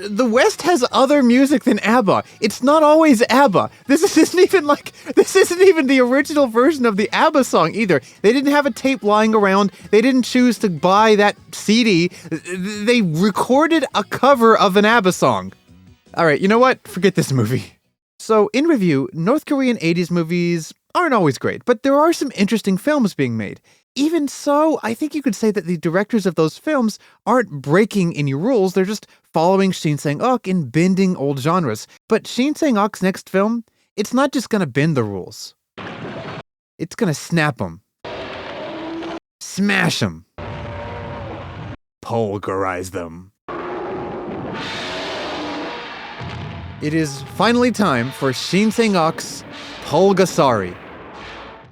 The West has other music than ABBA. It's not always ABBA. This isn't even the original version of the ABBA song either. They didn't have a tape lying around. They didn't choose to buy that CD. They recorded a cover of an ABBA song. All right, you know what? Forget this movie. So, in review, North Korean 80s movies aren't always great, but there are some interesting films being made. Even so, I think you could say that the directors of those films aren't breaking any rules, they're just following Shin Sang-ok and bending old genres. But Shin Sang-ok's next film, it's not just gonna bend the rules. It's gonna snap them. Smash them. Pulverize them. It is finally time for Shin Sang-ok's Pulgasari.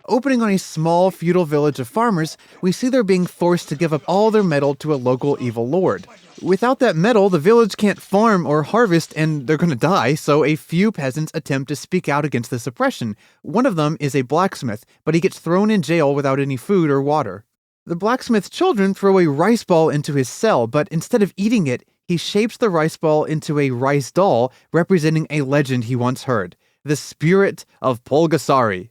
Opening on a small feudal village of farmers, we see they're being forced to give up all their metal to a local evil lord. Without that metal, the village can't farm or harvest and they're gonna die, so a few peasants attempt to speak out against this oppression. One of them is a blacksmith, but he gets thrown in jail without any food or water. The blacksmith's children throw a rice ball into his cell, but instead of eating it, he shapes the rice ball into a rice doll, representing a legend he once heard, the spirit of Pulgasari.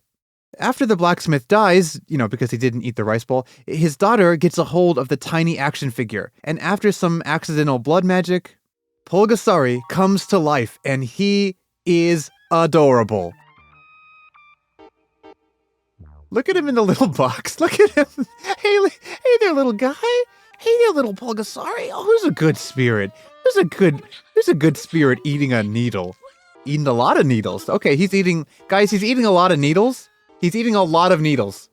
After the blacksmith dies, because he didn't eat the rice ball, his daughter gets a hold of the tiny action figure, and after some accidental blood magic, Pulgasari comes to life, and he is adorable. Look at him in the little box. Look at him. Hey there, little guy. Hey there, little Pulgasari. Oh, who's a good spirit? Who's a good spirit eating a needle? Eating a lot of needles. Okay, he's eating a lot of needles. He's eating a lot of needles.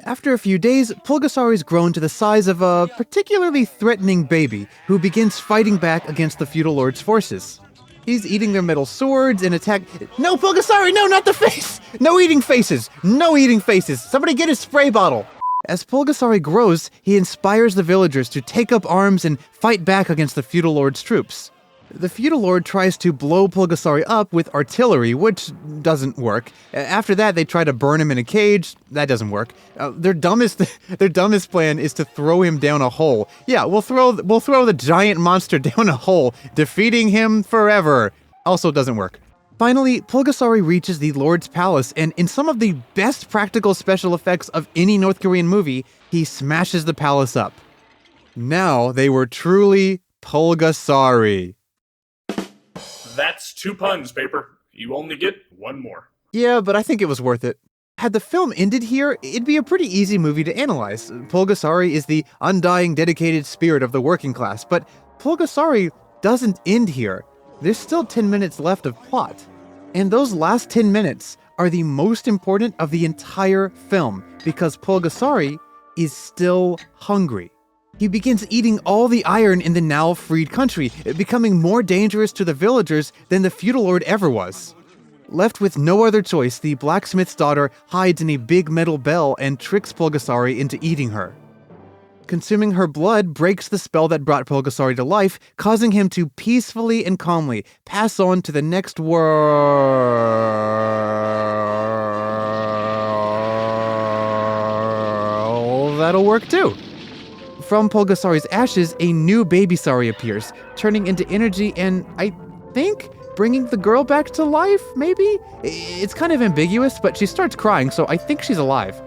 After a few days, Pulgasari's grown to the size of a particularly threatening baby who begins fighting back against the feudal lord's forces. He's eating their metal swords and attack— No, Pulgasari, no, not the face! No eating faces! No eating faces! Somebody get his spray bottle! As Pulgasari grows, he inspires the villagers to take up arms and fight back against the feudal lord's troops. The feudal lord tries to blow Pulgasari up with artillery, which doesn't work. After that, they try to burn him in a cage. That doesn't work. Their dumbest plan is to throw him down a hole. Yeah, we'll throw the giant monster down a hole, defeating him forever. Also doesn't work. Finally, Pulgasari reaches the Lord's palace, and in some of the best practical special effects of any North Korean movie, he smashes the palace up. Now they were truly Pulgasari. That's 2 puns, Paper. You only get 1 more. Yeah, but I think it was worth it. Had the film ended here, it'd be a pretty easy movie to analyze. Pulgasari is the undying, dedicated spirit of the working class, but Pulgasari doesn't end here. There's still 10 minutes left of plot. And those last 10 minutes are the most important of the entire film, because Pulgasari is still hungry. He begins eating all the iron in the now freed country, becoming more dangerous to the villagers than the feudal lord ever was. Left with no other choice, the blacksmith's daughter hides in a big metal bell and tricks Pulgasari into eating her. Consuming her blood breaks the spell that brought Pulgasari to life, causing him to peacefully and calmly pass on to the next world. That'll work too. From Pulgasari's ashes, a new baby Sari appears, turning into energy and, I think, bringing the girl back to life, maybe? It's kind of ambiguous, but she starts crying, so I think she's alive.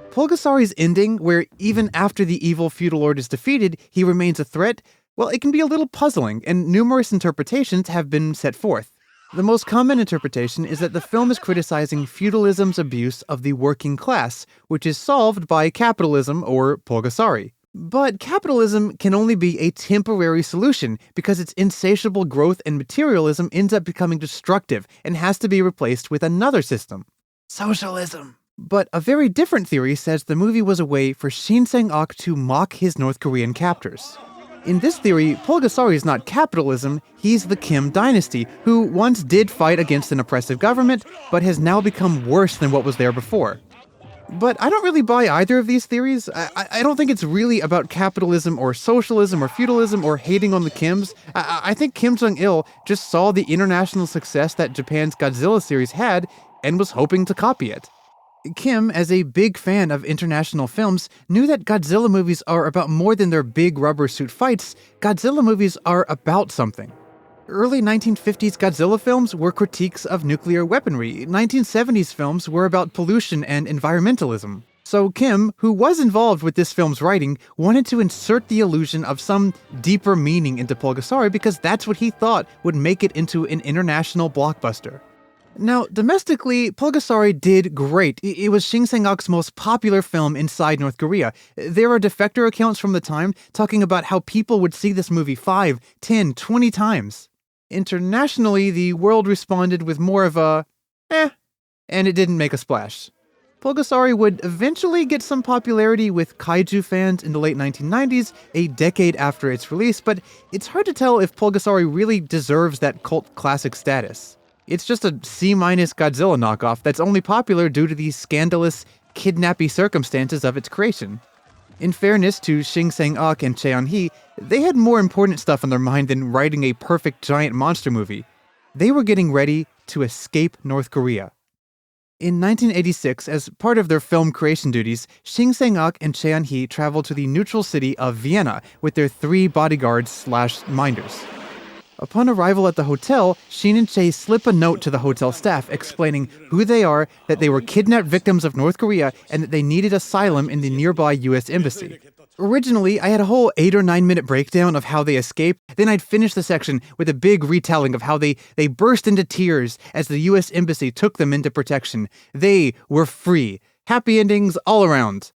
Pulgasari's ending, where even after the evil feudal lord is defeated, he remains a threat, well, it can be a little puzzling, and numerous interpretations have been set forth. The most common interpretation is that the film is criticizing feudalism's abuse of the working class, which is solved by capitalism or Pulgasari. But capitalism can only be a temporary solution because its insatiable growth and materialism ends up becoming destructive and has to be replaced with another system. Socialism. But a very different theory says the movie was a way for Shin Sang-ok to mock his North Korean captors. In this theory, Pulgasari is not capitalism, he's the Kim dynasty, who once did fight against an oppressive government, but has now become worse than what was there before. But I don't really buy either of these theories. I don't think it's really about capitalism or socialism or feudalism or hating on the Kims. I think Kim Jong-il just saw the international success that Japan's Godzilla series had and was hoping to copy it. Kim, as a big fan of international films, knew that Godzilla movies are about more than their big rubber suit fights. Godzilla movies are about something. Early 1950s Godzilla films were critiques of nuclear weaponry. 1970s films were about pollution and environmentalism. So Kim, who was involved with this film's writing, wanted to insert the illusion of some deeper meaning into Pulgasari because that's what he thought would make it into an international blockbuster. Now, domestically, Pulgasari did great. It was Shin Sang-uk's most popular film inside North Korea. There are defector accounts from the time talking about how people would see this movie 5, 10, 20 times. Internationally, the world responded with more of a, and it didn't make a splash. Pulgasari would eventually get some popularity with kaiju fans in the late 1990s, a decade after its release, but it's hard to tell if Pulgasari really deserves that cult classic status. It's just a C- Godzilla knockoff that's only popular due to the scandalous, kidnappy circumstances of its creation. In fairness to Shin Sang-uk and Choi An-hee, they had more important stuff on their mind than writing a perfect giant monster movie. They were getting ready to escape North Korea. In 1986, as part of their film creation duties, Shin Sang-uk and Choi An-hee traveled to the neutral city of Vienna with their 3 bodyguards/minders. Upon arrival at the hotel, Shin and Choi slip a note to the hotel staff explaining who they are, that they were kidnapped victims of North Korea, and that they needed asylum in the nearby US embassy. Originally, I had a whole 8 or 9 minute breakdown of how they escaped, then I'd finish the section with a big retelling of how they burst into tears as the US embassy took them into protection. They were free. Happy endings all around.